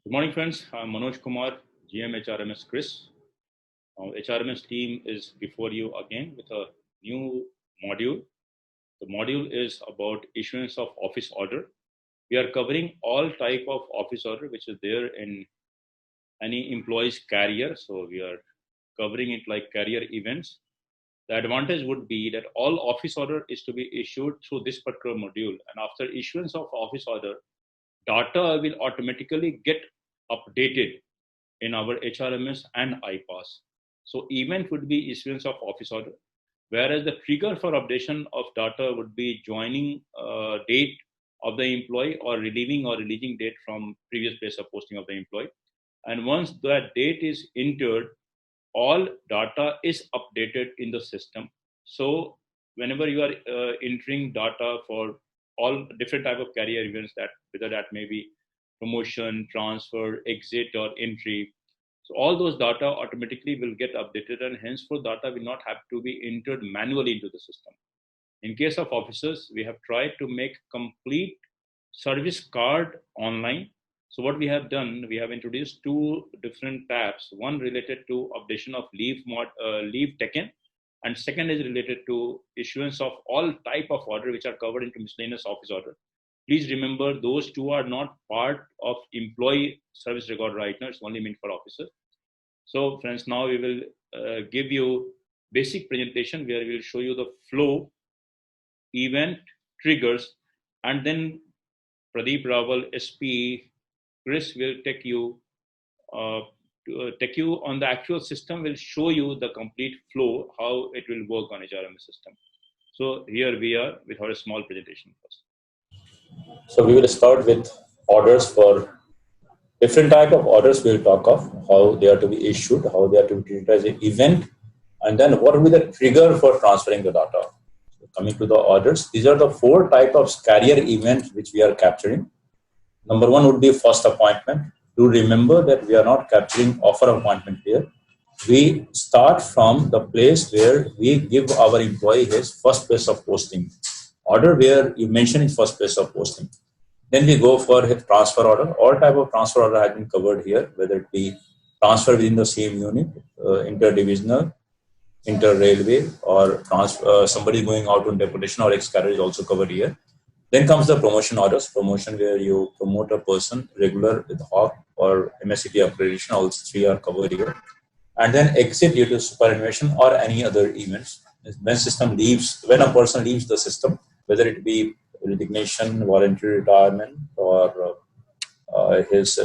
Good morning, friends. I'm Manoj Kumar, GM HRMS Chris. HRMS team is before you again with a new module. The module is about issuance of office order. We are covering all type of office order which is there in any employee's career. So we are covering it like career events. The advantage would be that all office order is to be issued through this particular module. And after issuance of office order, data will automatically get updated in our HRMS and iPass. So event would be issuance of office order, whereas the trigger for updation of data would be joining date of the employee or relieving or releasing date from previous place of posting of the employee. And once that date is entered, all data is updated in the system. So whenever you are entering data for all different type of career events, that whether that may be promotion, transfer, exit, or entry, so all those data automatically will get updated, and henceforth data will not have to be entered manually into the system. In case of officers, we have tried to make complete service card online. So what we have done, we have introduced two different tabs. One related to updation of leave taken, and second is related to issuance of all type of order which are covered into miscellaneous office order. Please remember those two are not part of employee service record right now. It's only meant for officers. So friends, now we will give you basic presentation where we will show you the flow, event, triggers, and then Pradeep Rawal, SP, Chris will take you on the actual system, will show you the complete flow, how it will work on HRMS system. So here we are with our small presentation first. So we will start with orders for different type of orders. We'll talk of how they are to be issued, how they are to be treated as an event, and then what will be the trigger for transferring the data. So coming to the orders, these are the four type of carrier events which we are capturing. Number one would be first appointment. Do remember that we are not capturing offer appointment here. We start from the place where we give our employee his first place of posting. Order where you mention his first place of posting. Then we go for his transfer order. All type of transfer order has been covered here, whether it be transfer within the same unit, interdivisional, inter-railway, or somebody going out on deputation or ex-career is also covered here. Then comes the promotion orders, promotion where you promote a person regular with Hawk or MSCP accreditation, all three are covered here. And then exit due to superannuation or any other events. When a person leaves the system, whether it be resignation, voluntary retirement, or his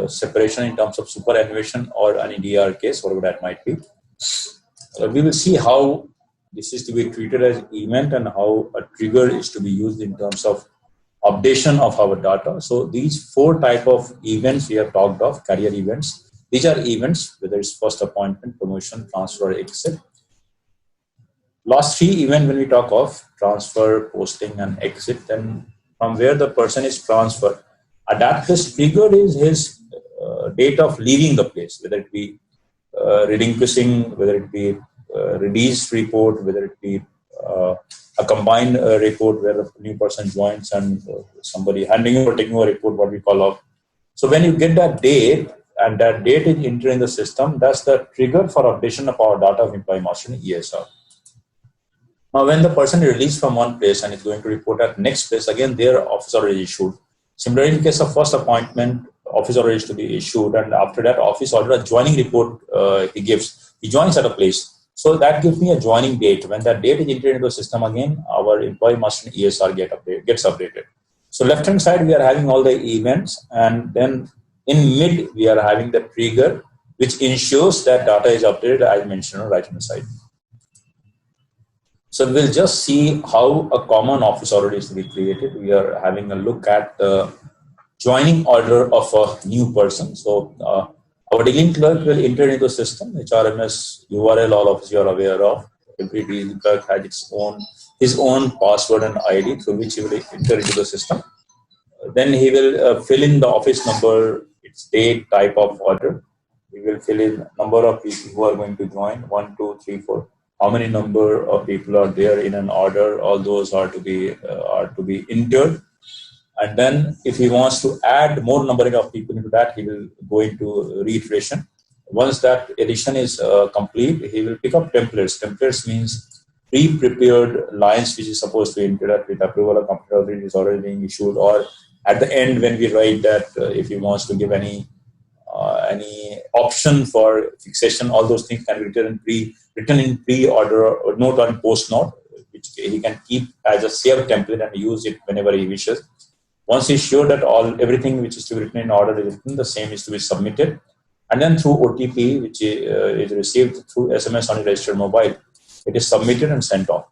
separation in terms of superannuation or any DR case, whatever that might be. We will see how this is to be treated as event and how a trigger is to be used in terms of updation of our data. So these four type of events we have talked of, career events. These are events, whether it's first appointment, promotion, transfer, or exit. Last three events when we talk of transfer, posting, and exit, then from where the person is transferred, adapt this trigger is his date of leaving the place, whether it be relinquishing, whether it be release report, whether it be a combined report where a new person joins and somebody handing over, taking over report, what we call off. So when you get that date and that date is entered in the system, that's the trigger for updation of our data of employee master in ESR. Now, when the person is released from one place and is going to report at next place, again, their office order is issued. Similarly, in case of first appointment, office order is to be issued, and after that office order, a joining report he gives. He joins at a place. So that gives me a joining date. When that date is entered into the system again, our employee master in ESR gets updated. So left-hand side, we are having all the events, and then in mid, we are having the trigger, which ensures that data is updated, as mentioned on the right-hand side. So we'll just see how a common office order is to be created. We are having a look at the joining order of a new person. So our dealing clerk will enter into the system, HRMS URL, all of you are aware of. Every dealing clerk has his own password and ID through which he will enter into the system. Then he will fill in the office number, its date, type of order. He will fill in number of people who are going to join, 1, 2, 3, 4. How many number of people are there in an order? All those are to be entered. And then if he wants to add more numbering of people into that, he will go into reiteration. Once that addition is complete, he will pick up templates. Templates means pre-prepared lines which is supposed to interact with approval or computer authority is already being issued, or at the end when we write that if he wants to give any option for fixation, all those things can be written in pre-order or note or post note, which he can keep as a saved template and use it whenever he wishes. Once he's sure that everything which is to be written in order is written, the same is to be submitted. And then through OTP, which is received through SMS on a registered mobile, it is submitted and sent off.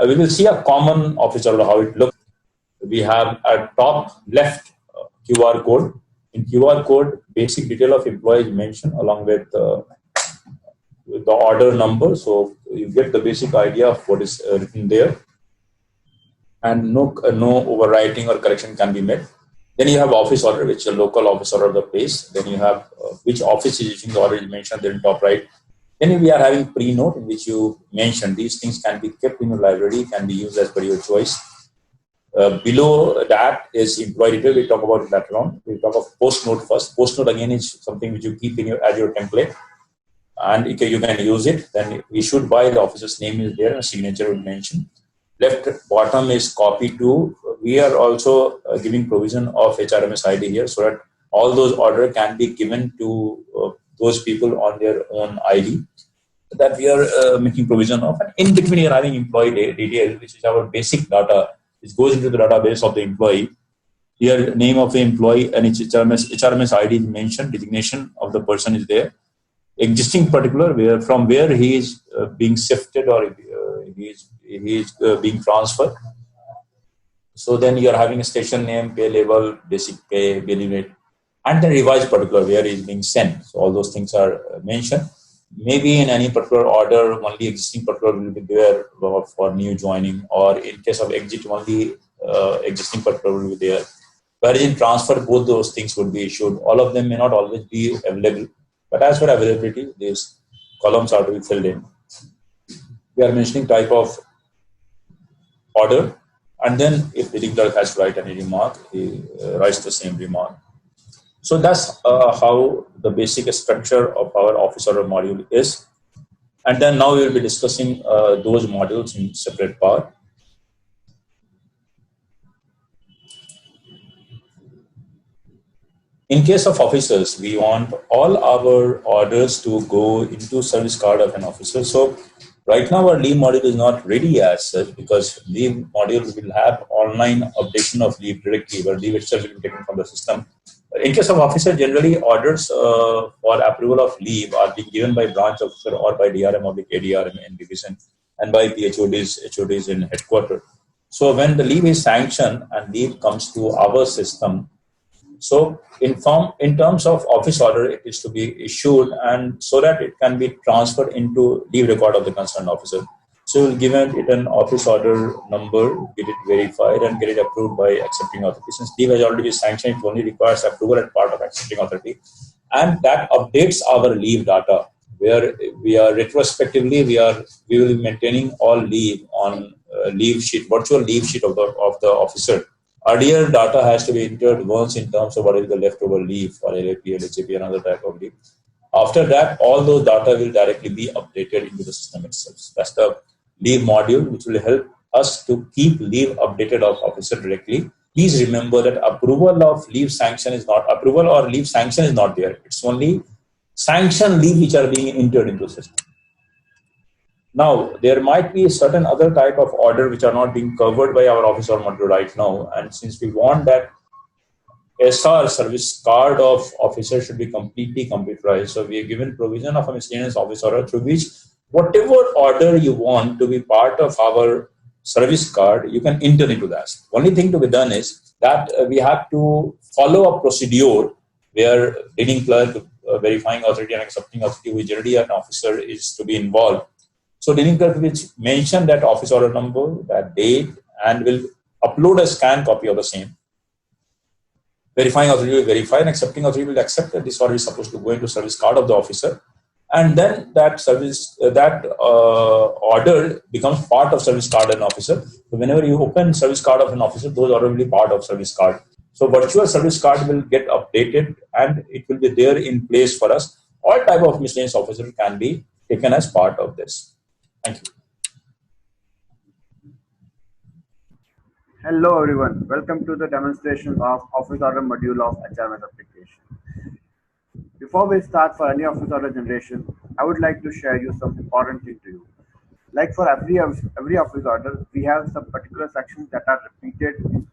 We will see a common office order, how it looks. We have a top left QR code. In QR code, basic detail of employee is mentioned along with the order number. So you get the basic idea of what is written there. And no overwriting or correction can be made. Then you have office order, which is a local office order of the place. Then you have which office is issuing the order is mentioned there in top right. Then we are having pre-note in which you mentioned these things can be kept in your library, can be used as per your choice. Below that is employee detail. We'll talk about it later on. We'll talk of post note first. Post note again is something which you keep in as your template, and you can use it. Then issued by the officer's name is there and signature will mention. Left bottom is copy to. We are also giving provision of HRMS ID here so that all those orders can be given to those people on their own ID. That we are making provision of. And in between, you are having employee detail, which is our basic data. It goes into the database of the employee. Here, name of the employee and its HRMS ID is mentioned. Designation of the person is there. Existing particular, from where he is being shifted or he is being transferred. So then you are having a station name, pay level, basic pay, bill unit, and then revised particular where he is being sent. So all those things are mentioned. Maybe in any particular order, only existing particular will be there for new joining, or in case of exit, only existing particular will be there. Whereas in transfer, both those things would be issued. All of them may not always be available, but as for availability, these columns are to be filled in. We are mentioning type of order, and then if the clerk has to write any remark, he writes the same remark. So that's how the basic structure of our office order module is. And then now we will be discussing those modules in separate part. In case of officers, we want all our orders to go into service card of an officer. So right now our leave module is not ready as such, because leave module will have online updation of leave directly, where leave itself will be taken from the system. In case of officer, generally orders for approval of leave are being given by branch officer or by DRM or the ADRM in division, and by the HODs in headquarters. So when the leave is sanctioned and leave comes to our system, so in terms of office order, it is to be issued, and so that it can be transferred into leave record of the concerned officer. So we'll give it an office order number, get it verified, and get it approved by accepting authority. Since leave has already been sanctioned, it only requires approval as part of accepting authority. And that updates our leave data, where we are retrospectively, we will be maintaining all leave on leave sheet, virtual leave sheet of the officer. Earlier data has to be entered once in terms of what is the leftover leave for LAP, LHAP, and other type of leave. After that, all those data will directly be updated into the system itself. That's the leave module, which will help us to keep leave updated of officer directly. Please remember that approval of leave sanction is not approval or leave sanction is not there. It's only sanction leave which are being entered into the system. Now, there might be certain other type of order which are not being covered by our office order module right now. And since we want that SR, service card of officer, should be completely computerized, so we are given provision of a miscellaneous office order through which whatever order you want to be part of our service card, you can enter into that. Only thing to be done is that we have to follow a procedure where leading clerk, verifying authority and accepting authority, which generally an officer is to be involved. So leading clerk will mention that office order number, that date, and will upload a scanned copy of the same. Verifying authority will verify, and accepting authority will accept that this order is supposed to go into service card of the officer. and then that service order becomes part of service card and officer. So whenever you open service card of an officer, those order will be part of service card. So virtual service card will get updated and it will be there in place for us. All type of miscellaneous officer can be taken as part of this. Thank you. Hello everyone, welcome to the demonstration of Office Order module of HRMS application. Before we start for any Office Order generation, I would like to share you some important thing to you. Like for every Office Order, we have some particular sections that are repeated in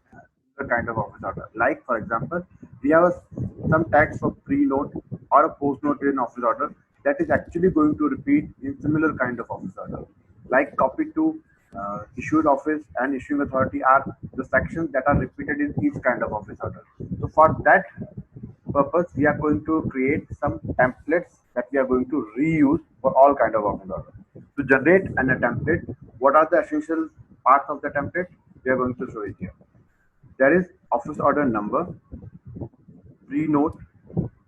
the kind of Office Order. Like for example, we have some tags for pre-note or a post-note in Office Order that is actually going to repeat in similar kind of Office Order. Like copy to issued office and issuing authority are the sections that are repeated in each kind of office order. So for that purpose, we are going to create some templates that we are going to reuse for all kind of office order. To generate a template, what are the essential parts of the template? We are going to show it here. There is office order number, pre-note,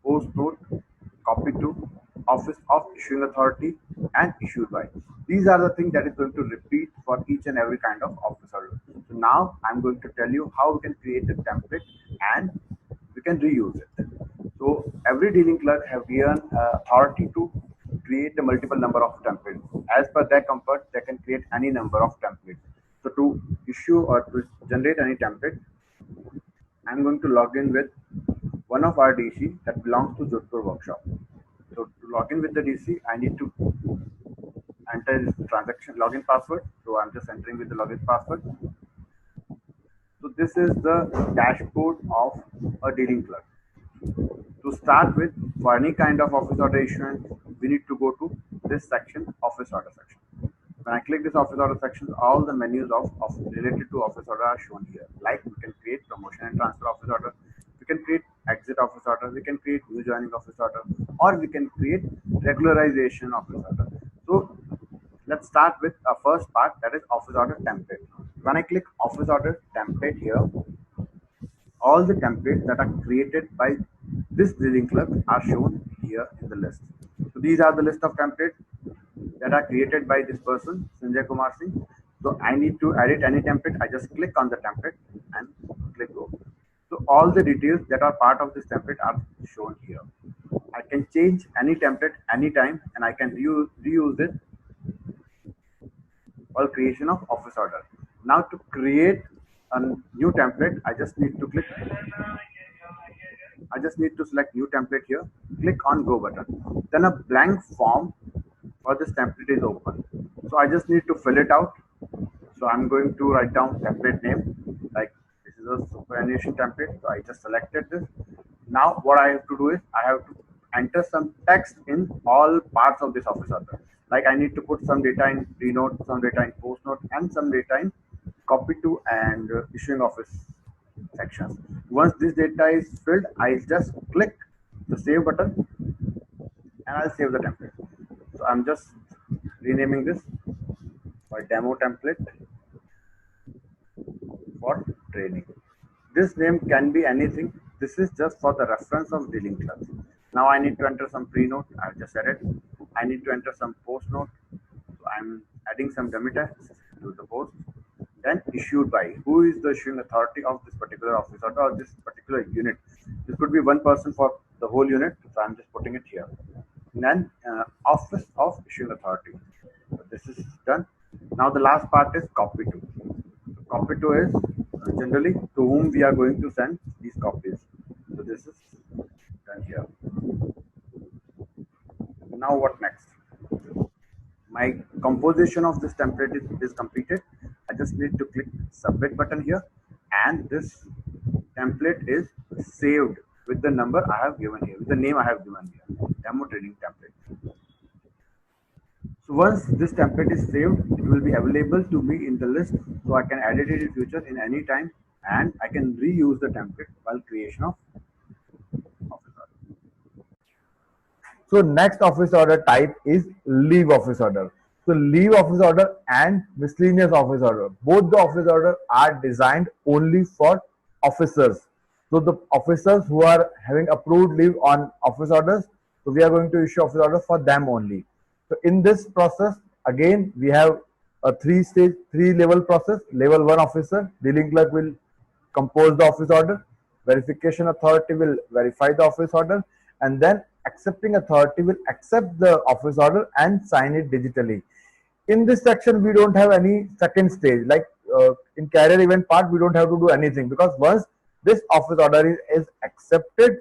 post-note, copy to, office of issuing authority, and issued by. These are the things that is going to repeat for each and every kind of office order. So now I'm going to tell you how we can create a template and we can reuse it. So every dealing clerk have given authority to create a multiple number of templates. As per their comfort, they can create any number of templates. So to issue or to generate any template, I'm going to log in with one of our DC that belongs to Jodhpur workshop. So to log in with the DC, I need to enter this transaction login password. So I'm just entering with the login password. So this is the dashboard of a dealing clerk. To start with, for any kind of office order issuance, we need to go to this section, office order section. When I click this office order section, all the menus of related to office order are shown here. Like we can create promotion and transfer office order, we can create exit office order, we can create new joining office order, or we can create regularization office order. So let's start with our first part, that is office order template. When I click office order template here, all the templates that are created by this dealing clerk are shown here in the list. So these are the list of templates that are created by this person, Sanjay Kumar Singh. So I need to edit any template. I just click on the template and click go. So all the details that are part of this template are shown here. I can change any template anytime and I can reuse it for creation of office order. Now to create a new template, I just need to select new template here, click on go button. Then a blank form for this template is open. So I just need to fill it out. So I'm going to write down template name, like this is a superannuation template. So I just selected this. Now what I have to do is I have to enter some text in all parts of this office order. Like I need to put some data in pre-note, some data in post-note, and some data in copy to and issuing office sections. Once this data is filled, I just click the save button and I'll save the template. So I'm just renaming this for demo template for training. This name can be anything. This is just for the reference of dealing clerks. Now I need to enter some pre-note. I've just said it. I need to enter some post-note. So I'm adding some dummy text to the post. Then issued by, who is the issuing authority of this particular office order or this particular unit. This could be one person for the whole unit, so I'm just putting it here. And then office of issuing authority. So this is done. Now the last part is copy to. So copy to is generally to whom we are going to send these copies. So this is done here. Now what next? My composition of this template is completed. I just need to click submit button here and this template is saved with the number I have given here, with the name I have given here, demo training template. So once this template is saved, it will be available to me in the list, so I can edit it in future in any time and I can reuse the template while creation of office order. So next office order type is leave office order. So leave office order and miscellaneous office order, both the office order are designed only for officers. So the officers who are having approved leave on office orders, So we are going to issue office order for them only. So in this process, again, we have a three level process. Level 1 officer, dealing clerk will compose the office order, verification authority will verify the office order, and then accepting authority will accept the office order and sign it digitally. In this section, we don't have any second stage. Like in carrier event part, we don't have to do anything, because once this office order is accepted,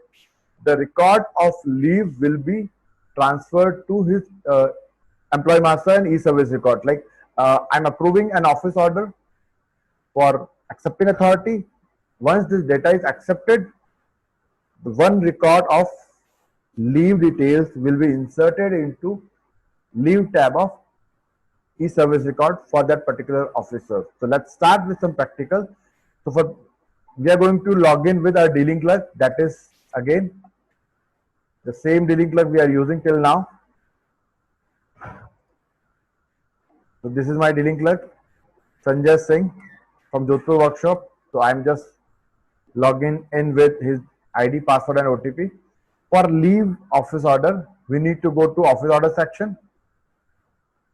the record of leave will be transferred to his employee master and e-service record. Like I'm approving an office order for accepting authority. Once this data is accepted, the one record of leave details will be inserted into leave tab of e-service record for that particular officer. So let's start with some practical. So we are going to log in with our dealing clerk. That is again the same dealing clerk we are using till now. So this is my dealing clerk, Sanjay Singh from Jodhpur workshop. So I'm just logging in with his ID, password and OTP. For leave office order, we need to go to office order section.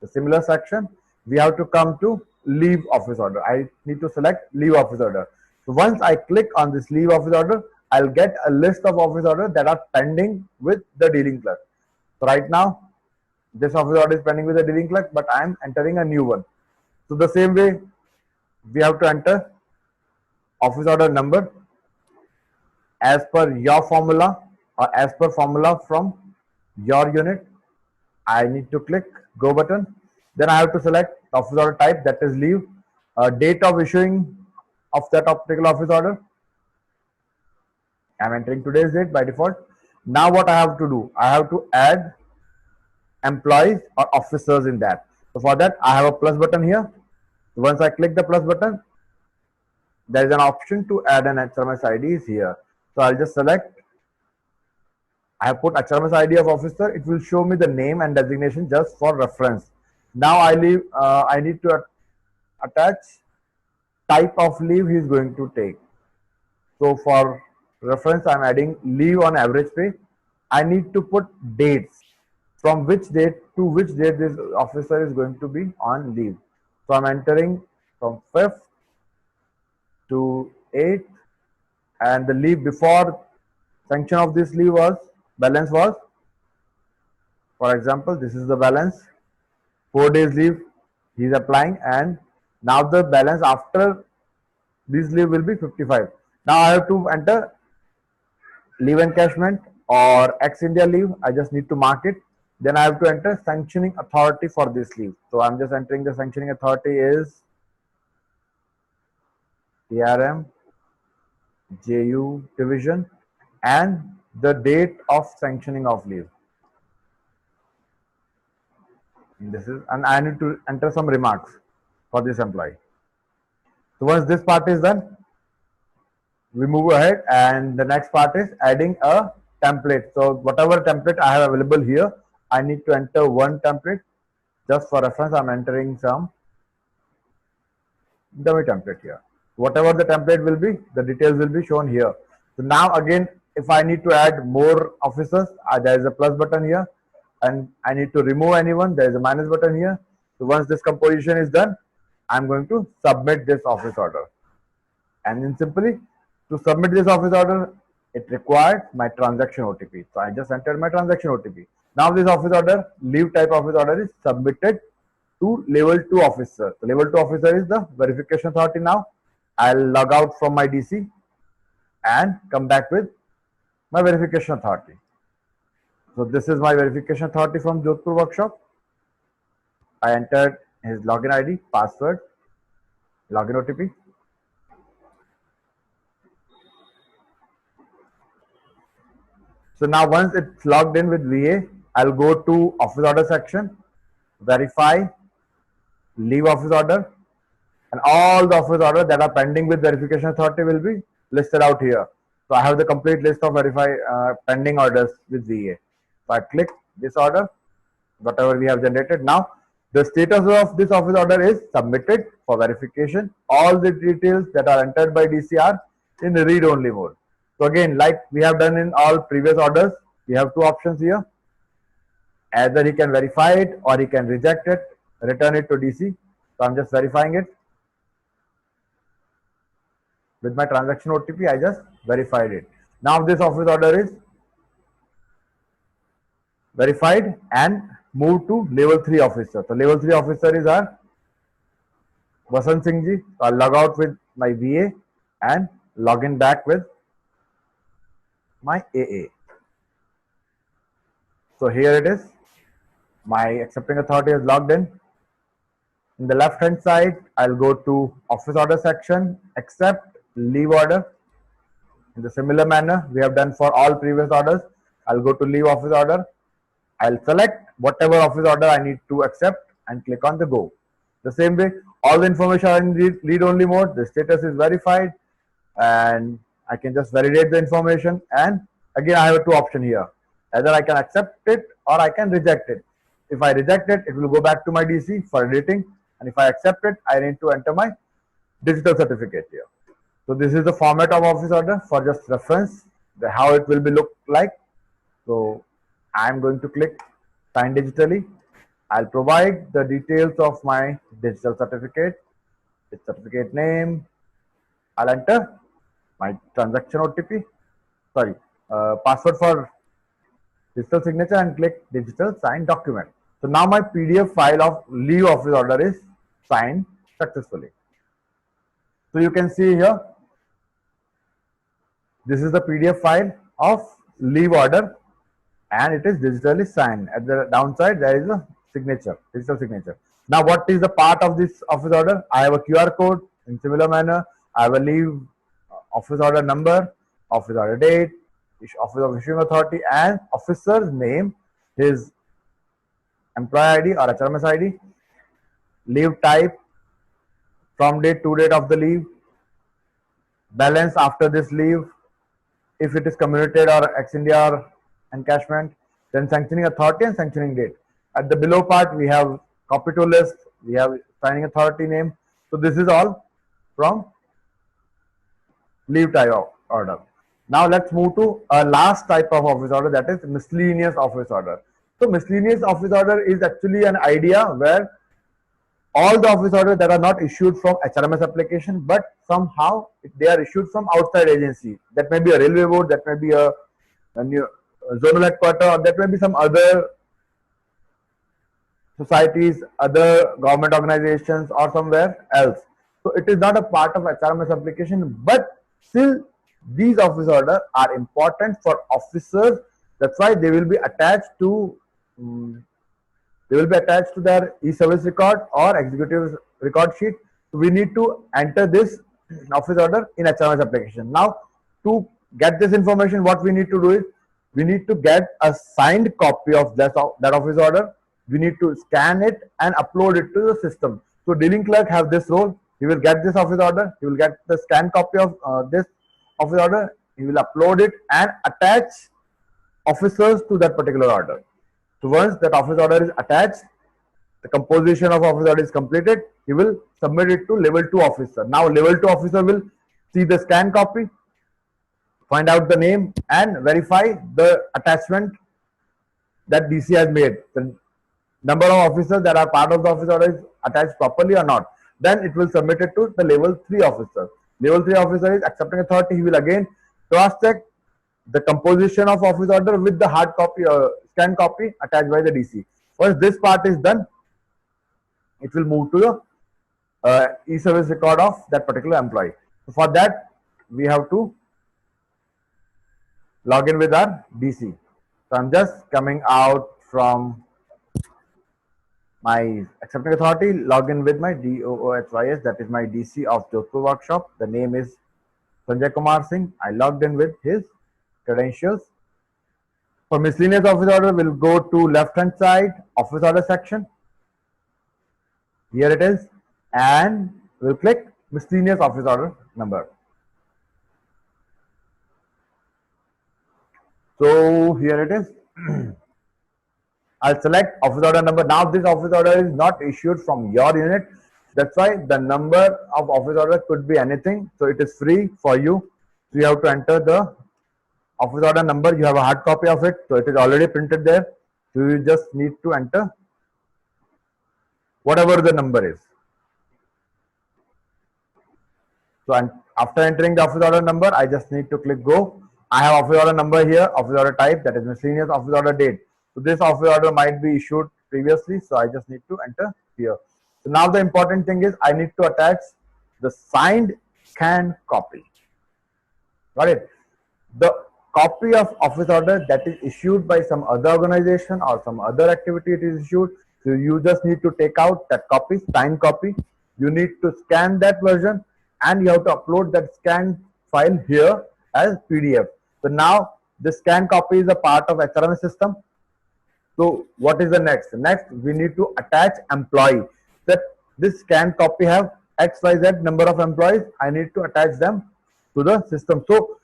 The similar section, we have to come to leave office order. I need to select leave office order. So once I click on this leave office order, I'll get a list of office orders that are pending with the dealing clerk. So right now, this office order is pending with the dealing clerk, but I am entering a new one. So the same way, we have to enter office order number as per your formula or as per formula from your unit. I need to click go button. Then I have to select office order type, that is leave, date of issuing of that particular office order. I'm entering today's date by default. Now what I have to do, I have to add employees or officers in that. So for that, I have a plus button here. Once I click the plus button, there is an option to add an HRMS ID is here. So I'll just select. I have put HRMS ID of officer. It will show me the name and designation just for reference. Now I need to attach type of leave he is going to take. So for reference, I'm adding leave on average pay. I need to put dates, from which date to which date this officer is going to be on leave. So I'm entering from 5th to 8th, and the leave before sanction of this leave was, balance was, for example, this is the balance, 4 days leave he is applying, and now the balance after this leave will be 55. Now I have to enter leave encashment or ex-India leave. I just need to mark it. Then I have to enter sanctioning authority for this leave. So I'm just entering the sanctioning authority is TRM JU division and the date of sanctioning of leave. And I need to enter some remarks for this employee. So once this part is done, we move ahead, and the next part is adding a template. So whatever template I have available here, I need to enter one template. Just for reference, I'm entering some dummy template here. Whatever the template will be, the details will be shown here. So now again, if I need to add more officers, there is a plus button here, and I need to remove anyone, there is a minus button here. So once this composition is done, I'm going to submit this office order. And then simply, to submit this office order, it required my transaction OTP. So I just entered my transaction OTP. Now this office order, leave type office order is submitted to level 2 officer. The level 2 officer is the verification authority now. I'll log out from my DC and come back with my verification authority. So this is my verification authority from Jodhpur workshop. I entered his login ID, password, login OTP. So now once it's logged in with VA, I'll go to office order section, verify, leave office order, and all the office orders that are pending with verification authority will be listed out here. So I have the complete list of pending orders with VA. So I click this order, whatever we have generated. Now the status of this office order is submitted for verification. All the details that are entered by DC are in read-only mode. So again, like we have done in all previous orders, we have two options here. Either he can verify it or he can reject it, return it to DC. So I'm just verifying it. With my transaction OTP, I just verified it. Now this office order is verified and moved to level 3 officer. So level 3 officer is our Vasant Singh ji. So I'll log out with my VA and log in back with my AA. So here it is. My accepting authority is logged in. In the left hand side, I'll go to office order section, accept leave order. In the similar manner we have done for all previous orders, I'll go to leave office order. I'll select whatever office order I need to accept and click on the go. The same way, all the information are in read only mode. The status is verified and I can just validate the information. And again, I have two options here. Either I can accept it or I can reject it. If I reject it, it will go back to my DC for editing. And if I accept it, I need to enter my digital certificate here. So this is the format of office order for just reference, how it will be look like. So I'm going to click sign digitally. I'll provide the details of my digital certificate, its certificate name. I'll enter my transaction OTP, password for digital signature and click digital sign document. So now my PDF file of leave office order is signed successfully. So you can see here, this is the PDF file of leave order and it is digitally signed. At the downside, there is a signature, digital signature. Now what is the part of this office order? I have a QR code. In similar manner, I have a leave office order number, office order date, office of issuing authority and officer's name, his employee ID or HRMS ID, leave type, from date to date of the leave, balance after this leave, if it is commuted or ex-India or encashment, then sanctioning authority and sanctioning date. At the below part, we have copy to list, we have signing authority name. So this is all from leave type order. Now let's move to a last type of office order, that is miscellaneous office order. So miscellaneous office order is actually an idea where all the office orders that are not issued from HRMS application, but somehow they are issued from outside agency. That may be a railway board, that may be a new zonal headquarter, or that may be some other societies, other government organizations, or somewhere else. So it is not a part of HRMS application, but still these office orders are important for officers. That's why they will be attached to their e-service record or executive record sheet. So we need to enter this office order in HRMS application. Now to get this information, what we need to do is we need to get a signed copy of that office order. We need to scan it and upload it to the system. So dealing clerk have this role. He will get this office order. He will get the scanned copy of this office order. He will upload it and attach officers to that particular order. So once that office order is attached, the composition of office order is completed, he will submit it to level 2 officer. Now level 2 officer will see the scanned copy, find out the name and verify the attachment that DC has made. The number of officers that are part of the office order is attached properly or not. Then it will submit it to the level 3 officer. Level 3 officer is accepting authority. He will again cross check the composition of office order with the hard copy or scanned copy attached by the DC. Once this part is done, it will move to the e-service record of that particular employee. So for that, we have to log in with our DC. So I'm just coming out from my accepting authority, log in with my DOOHYS, that is my DC of Jodhpur workshop. The name is Sanjay Kumar Singh. I logged in with his credentials. For miscellaneous office order, we'll go to left hand side, office order section. Here it is, and we'll click miscellaneous office order number. So here it is. I'll select office order number. Now this office order is not issued from your unit. That's why the number of office order could be anything. So it is free for you. So you have to enter the office order number. You have a hard copy of it. So it is already printed there. So you just need to enter whatever the number is. So after entering the office order number, I just need to click go. I have office order number here, office order type, that is miscellaneous office order date. So this office order might be issued previously, so I just need to enter here. So now the important thing is I need to attach the signed scanned copy. Got it? The copy of office order that is issued by some other organization or some other activity it is issued. So you just need to take out that copy, signed copy. You need to scan that version and you have to upload that scanned file here as PDF. So now the scanned copy is a part of HRMS system. So what is the next? Next, we need to attach employee. That this scanned copy have XYZ number of employees. I need to attach them to the system. So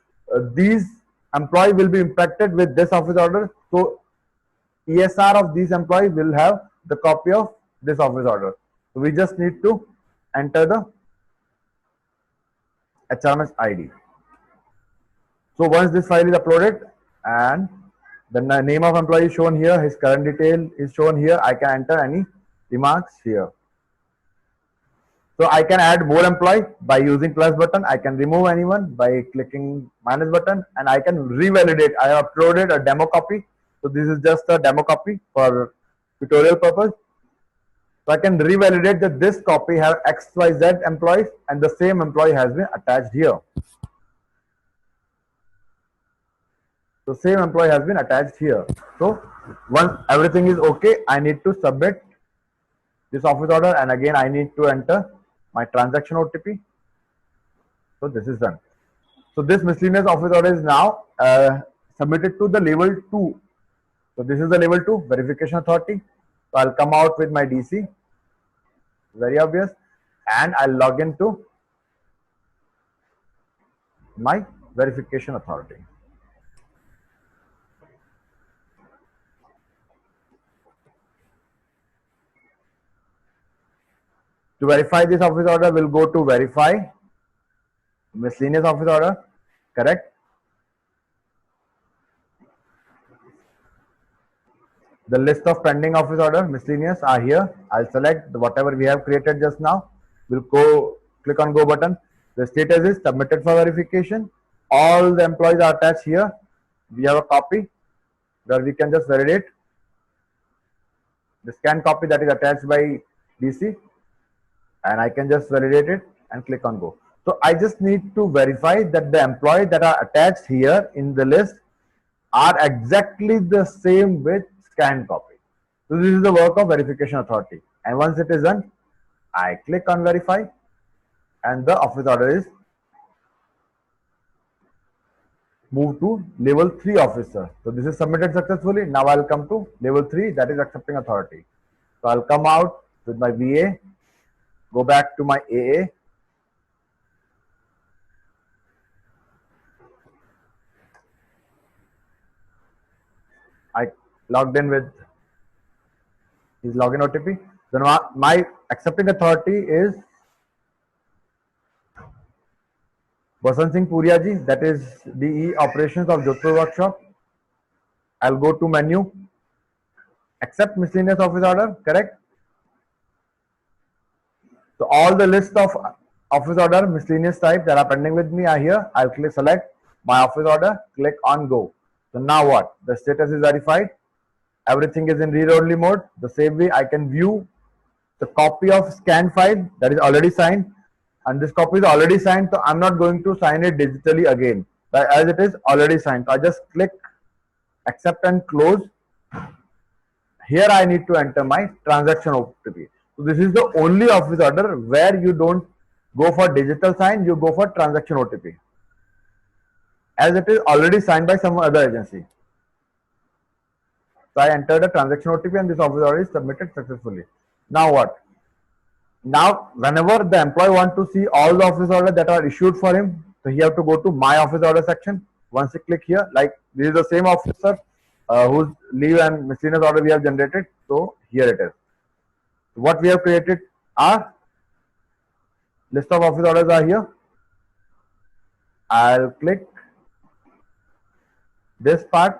these employee will be impacted with this office order. So ESR of these employees will have the copy of this office order. So we just need to enter the HRMS ID. So once this file is uploaded and the name of employee is shown here, his current detail is shown here, I can enter any remarks here. So I can add more employee by using plus button. I can remove anyone by clicking minus button, and I can revalidate. I have uploaded a demo copy. So this is just a demo copy for tutorial purpose. So I can revalidate that this copy have XYZ employees and the same employee has been attached here. So same employee has been attached here. So once everything is okay, I need to submit this office order, and again I need to enter my transaction OTP. So this is done. So this miscellaneous office order is now submitted to the level 2. So this is the level 2 verification authority. So I'll come out with my DC, very obvious, and I'll log into my verification authority. To verify this office order, we'll go to verify miscellaneous office order, correct? The list of pending office order miscellaneous are here. I'll select whatever we have created just now. We'll go click on go button. The status is submitted for verification. All the employees are attached here. We have a copy where we can just validate the scan copy that is attached by DC. And I can just validate it and click on go. So I just need to verify that the employees that are attached here in the list are exactly the same with scanned copy. So this is the work of verification authority. And once it is done, I click on verify and the office order is moved to level 3 officer. So this is submitted successfully. Now I'll come to level 3, that is accepting authority. So I'll come out with my VA. Go back to my AA. I logged in with his login OTP. Then my accepting authority is Vasant Singh Puria ji, that is DE operations of Jodhpur workshop. I'll go to menu, accept miscellaneous office order, correct? So all the list of office order miscellaneous type that are pending with me are here. I'll click select my office order, click on go. So now what? The status is verified. Everything is in read-only mode. The same way I can view the copy of scanned file that is already signed, and this copy is already signed. So I'm not going to sign it digitally again, but as it is already signed. So I just click accept and close. Here I need to enter my transaction OTP. So this is the only office order where you don't go for digital sign, you go for transaction OTP, as it is already signed by some other agency. So I entered a transaction OTP and this office order is submitted successfully. Now what? Now whenever the employee wants to see all the office orders that are issued for him, so he have to go to my office order section. Once you click here, like this is the same officer whose leave and miscellaneous order we have generated. So here it is. What we have created are list of office orders are here. I'll click this part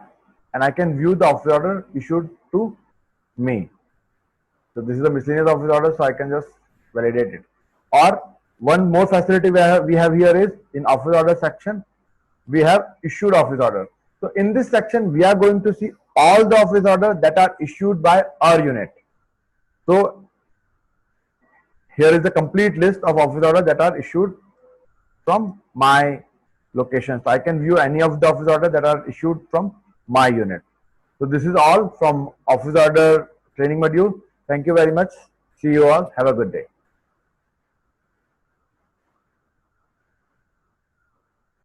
and I can view the office order issued to me. So this is the miscellaneous office order, so I can just validate it. Or one more facility we have here is in office order section, we have issued office order. So in this section, we are going to see all the office orders that are issued by our unit. So here is the complete list of office orders that are issued from my location. So I can view any of the office orders that are issued from my unit. So this is all from office order training module. Thank you very much. See you all. Have a good day.